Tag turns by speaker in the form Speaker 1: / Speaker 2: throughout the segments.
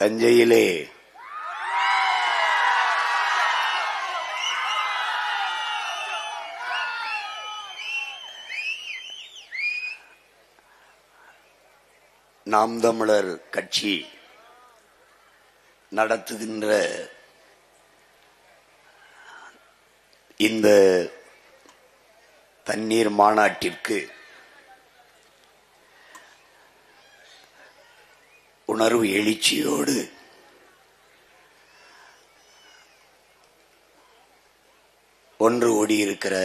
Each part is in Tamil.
Speaker 1: தஞ்சையிலே நாம் தமிழர் கட்சி நடத்துகின்ற இந்த தண்ணீர் மாநாட்டிற்கு உணர்வு எழுச்சியோடு ஒன்று கூடியிருக்கிற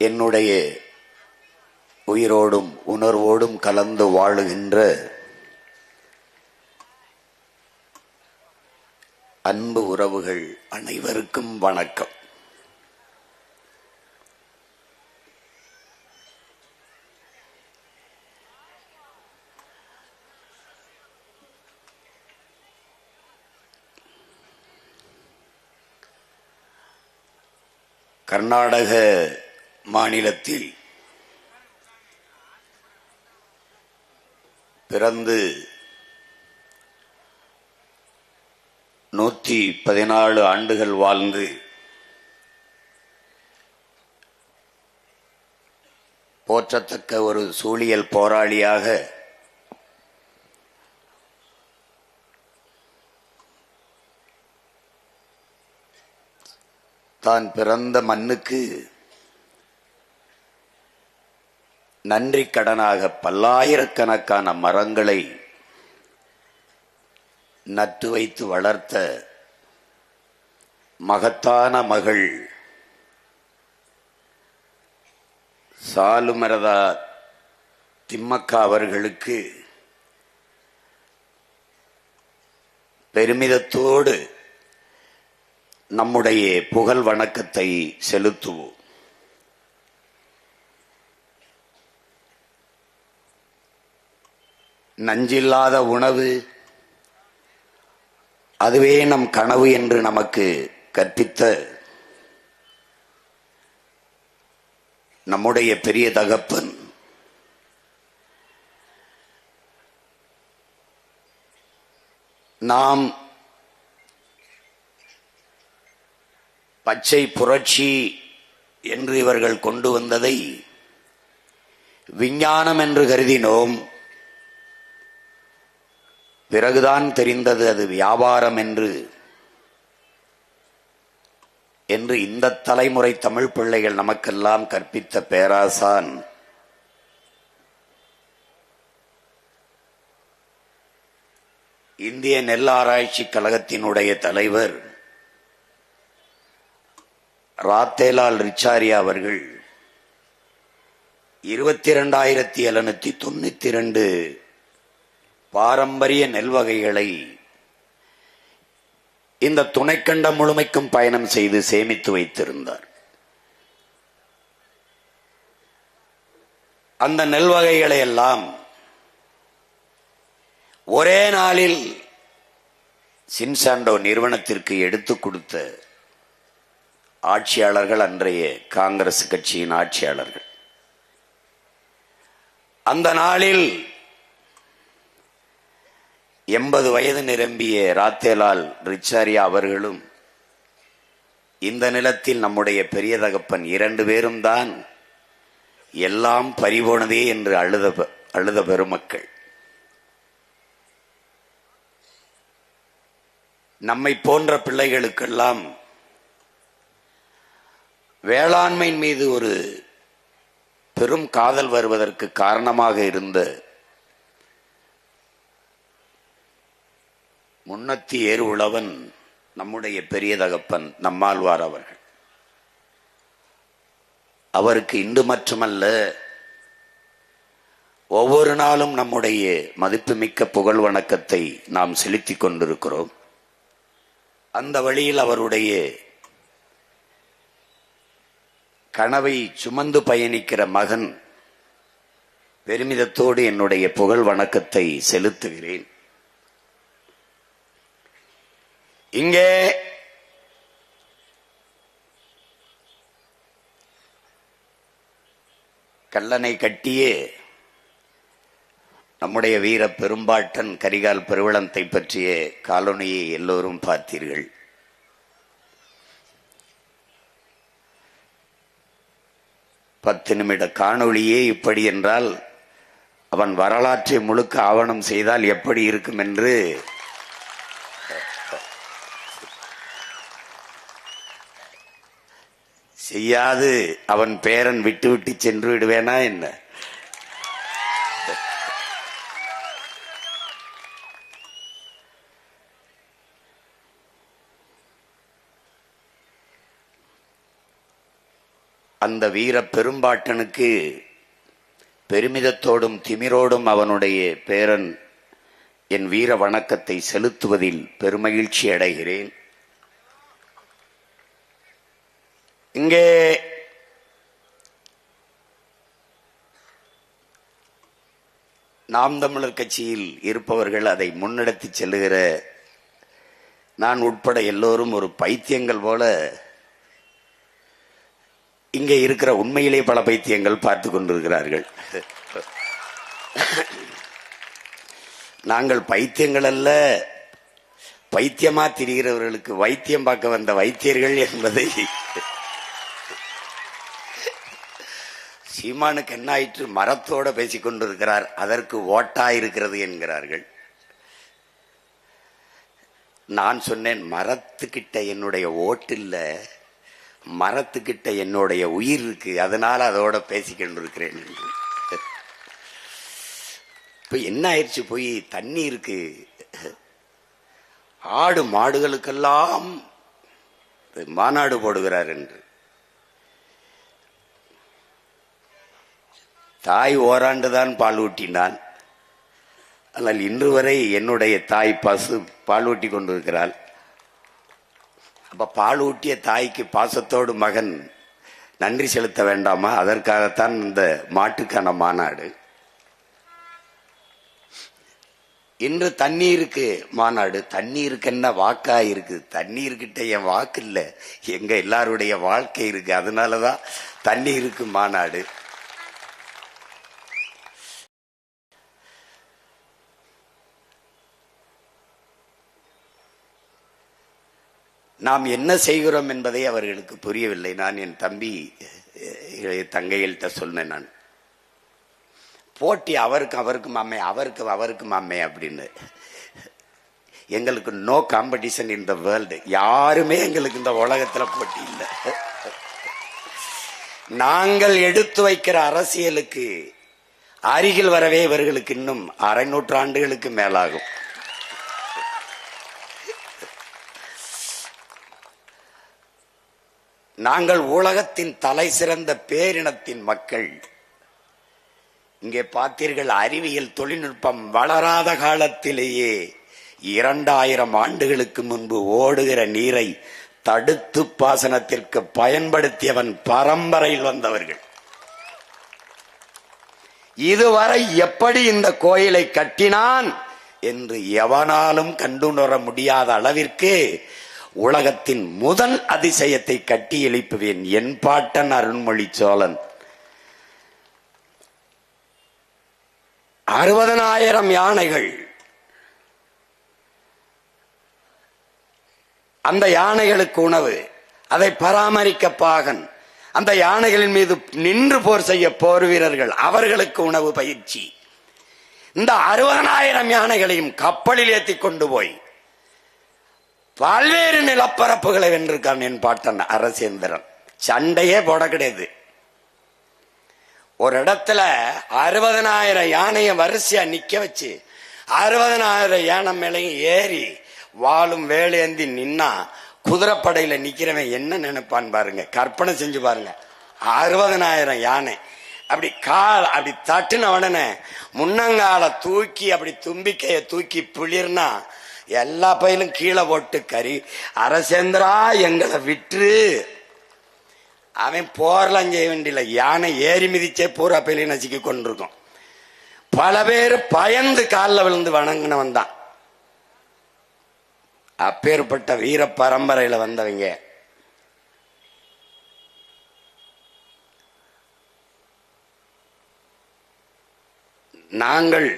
Speaker 1: என்னுடைய உயிரோடும் உணர்வோடும் கலந்து வாழுகின்ற அன்பு உறவுகள் அனைவருக்கும் வணக்கம். கர்நாடக மாநிலத்தில் பிறந்து 114 ஆண்டுகள் வாழ்ந்து போற்றத்தக்க ஒரு சூழியல் போராளியாக தான் பிறந்த மண்ணுக்கு நன்றி கடனாக பல்லாயிரக்கணக்கான மரங்களை நட்டு வைத்து வளர்த்த மகத்தான மகள் சாலுமரதா திம்மக்கா அவர்களுக்கு பெருமிதத்தோடு நம்முடைய புகழ் வணக்கத்தை செலுத்துவோம். நஞ்சில்லாத உணவு அதுவே நம் கனவு என்று நமக்கு கற்பித்த நம்முடைய பெரிய தகப்பன் நாம் பச்சை புரட்சி என்று இவர்கள் கொண்டு வந்ததை விஞ்ஞானம் என்று கருதினோம். பிறகுதான் தெரிந்தது அது வியாபாரம் என்று இந்த தலைமுறை தமிழ் பிள்ளைகள் நமக்கெல்லாம் கற்பித்த பேராசான் இந்திய நெல் ஆராய்ச்சி கழகத்தினுடைய தலைவர் ராத்தேலால் ரிச்சாரியா அவர்கள் 22,792 பாரம்பரிய நெல் வகைகளை இந்த துணைக்கண்டம் முழுமைக்கும் பயணம் செய்து சேமித்து வைத்திருந்தார். அந்த நெல் வகைகளை எல்லாம் ஒரே நாளில் சின்சாண்டோ நிறுவனத்திற்கு எடுத்துக் கொடுத்த ஆட்சியாளர்கள் அன்றைய காங்கிரஸ் கட்சியின் ஆட்சியாளர்கள். அந்த நாளில் 80 வயது நிரம்பிய ராத்தேலால் ரிச்சாரியா அவர்களும் இந்த நிலத்தில் நம்முடைய பெரிய தகப்பன் 2 பேரும் தான் எல்லாம் பறிபோனதே என்று அழுத பெருமக்கள். நம்மை போன்ற பிள்ளைகளுக்கெல்லாம் வேளாண்மையின் மீது ஒரு பெரும் காதல் வருவதற்கு காரணமாக இருந்த முன்னத்தி ஏறு உழவன் நம்முடைய பெரிய தகப்பன் நம்மாழ்வார் அவர்கள். அவருக்கு இன்று மட்டுமல்ல, ஒவ்வொரு நாளும் நம்முடைய மதிப்புமிக்க புகழ் வணக்கத்தை நாம் செலுத்திக் கொண்டிருக்கிறோம். அந்த வழியில் அவருடைய கனவை சுமந்து பயணிக்கிற மகன் பெருமிதத்தோடு என்னுடைய புகழ் வணக்கத்தை செலுத்துகிறேன். இங்கே கல்லணை கட்டியே நம்முடைய வீர பெரும்பாட்டன் கரிகால் பெருவளத்தை பற்றிய காலொனியை எல்லோரும் பார்த்தீர்கள். பத்து நிமிட காணொளியே இப்படி என்றால் அவன் வரலாற்றை முழுக்க ஆவணம் செய்தால் எப்படி இருக்கும் என்று செய்யாது அவன் பேரன் விட்டு விட்டு சென்று விடுவேனா என்ன? அந்த வீர பெரும்பாட்டனுக்கு பெருமிதத்தோடும் திமிரோடும் அவனுடைய பேரன் என் வீர வணக்கத்தை செலுத்துவதில் பெருமகிழ்ச்சி அடைகிறேன். இங்கே நாம் தமிழர் கட்சியில் இருப்பவர்கள் அதை முன்னெடுத்து செல்லுகிற நான் உட்பட எல்லோரும் ஒரு பைத்தியங்கள் போல இங்கே இருக்கிற உண்மையிலே பல பைத்தியங்கள் பார்த்து கொண்டிருக்கிறார்கள். நாங்கள் பைத்தியங்கள் அல்ல, பைத்தியமா திரிகிறவர்களுக்கு வைத்தியம் பார்க்க வந்த வைத்தியர்கள் என்பதை சீமானுக்கு என்ன ஆயிற்று, மரத்தோட பேசிக் கொண்டிருக்கிறார், அதற்கு ஓட்டா இருக்கிறது என்கிறார்கள். நான் சொன்னேன், மரத்துக்கிட்ட என்னுடைய ஓட்டு இல்ல, மரத்துக்கிட்ட என்னுடைய உயிர் இருக்கு, அதனால அதோட பேசிக்கொண்டிருக்கிறேன். இப்ப என்ன ஆயிடுச்சு, போய் தண்ணி இருக்கு, ஆடு மாடுகளுக்கெல்லாம் மாநாடு போடுகிறார் என்று. தாய் ஓராண்டுதான் பால் ஊட்டினான், ஆனால் இன்று வரை என்னுடைய தாய் பசு பால் ஊட்டி கொண்டிருக்கிறாள். அப்ப பால் ஊட்டிய தாய்க்கு பாசத்தோடு மகன் நன்றி செலுத்த வேண்டாமா? அதற்காகத்தான் இந்த மாட்டுக்கான மாநாடு. இன்று தண்ணீருக்கு மாநாடு. தண்ணீருக்கு என்ன வாக்கா இருக்கு? தண்ணீர்கிட்ட என் வாக்கு இல்ல, எங்க எல்லாருடைய வாழ்க்கை இருக்கு, அதனாலதான் தண்ணீருக்கு மாநாடு. நாம் என்ன செய்கிறோம் என்பதை அவர்களுக்கு புரியவில்லை. நான் என் தம்பி தங்கைகள்கிட்ட சொன்னேன், நான் போட்டி அவருக்கும் அம்மே, அவருக்கும் அம்மே அப்படின்னு. எங்களுக்கு no competition in the world. யாருமே எங்களுக்கு இந்த உலகத்துல போட்டி இல்லை. நாங்கள் எடுத்து வைக்கிற அரசியலுக்கு அருகில் வரவே இவர்களுக்கு இன்னும் 600 நூற்றாண்டுகளுக்கு மேலாகும். நாங்கள் உலகத்தின் தலை சிறந்த பேரினத்தின் மக்கள். இங்கே பார்த்தீர்கள், அறிவியல் தொழில்நுட்பம் வளராத காலத்திலேயே 2000 ஆண்டுகளுக்கு முன்பு ஓடுகிற நீரை தடுத்து பாசனத்திற்கு பயன்படுத்தியவன் பரம்பரையில் வந்தவர்கள். இதுவரை எப்படி இந்த கோயிலை கட்டினான் என்று எவனாலும் கண்டுணர முடியாத அளவிற்கு உலகத்தின் முதல் அதிசயத்தை கட்டி எழுப்புவேன். என் பாட்டன் அருண்மொழி சோழன் 60,000 யானைகள். அந்த யானைகளுக்கு உணவு, அதை பராமரிக்க பாகன், அந்த யானைகளின் மீது நின்று போர் செய்ய போர் வீரர்கள், அவர்களுக்கு உணவு பயிற்சி. இந்த 60,000 யானைகளையும் கப்பலில் ஏற்றி கொண்டு போய் பல்வேறு நிலப்பரப்புகளை வென்றிருக்கான் என் பாட்டன் அரசேந்திரன். சண்டையே போட கிடையாது. ஒரு இடத்துல 60,000 யானைய வரிசையா நிக்க வச்சு 60,000 யானை மேலையும் ஏறி வாளும் வேலேந்தி நின்னா குதிரைப்படையில நிக்கிறவன் என்ன நினைப்பான் பாருங்க, கற்பனை செஞ்சு பாருங்க. 60,000 யானை அப்படி அப்படி தட்டுன உடனே முன்னங்கால தூக்கி அப்படி தும்பிக்கைய தூக்கி பிளிர்னா எல்லா பயிலும் கீழே போட்டு கறி, அரசேந்திரா எங்களை விட்டு. அவன் போர்லாம் செய்ய வேண்டிய, யானை ஏறி மிதிச்சே பூரா பயிலையும் நசுக்கி கொண்டிருக்கும். பல பேர் பயந்து காலில் விழுந்து வணங்கினவன் தான். அப்பேற்பட்ட வீர பரம்பரையில வந்தவங்க. நாங்கள்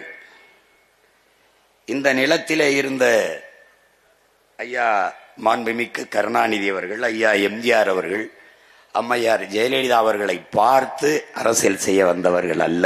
Speaker 1: இந்த நிலத்திலே இருந்த ஐயா மாண்புமிக்க கருணாநிதி அவர்கள், ஐயா எம்ஜிஆர் அவர்கள், அம்மையார் ஜெயலலிதா அவர்களை பார்த்து அரசியல் செய்ய வந்தவர்கள் அல்ல.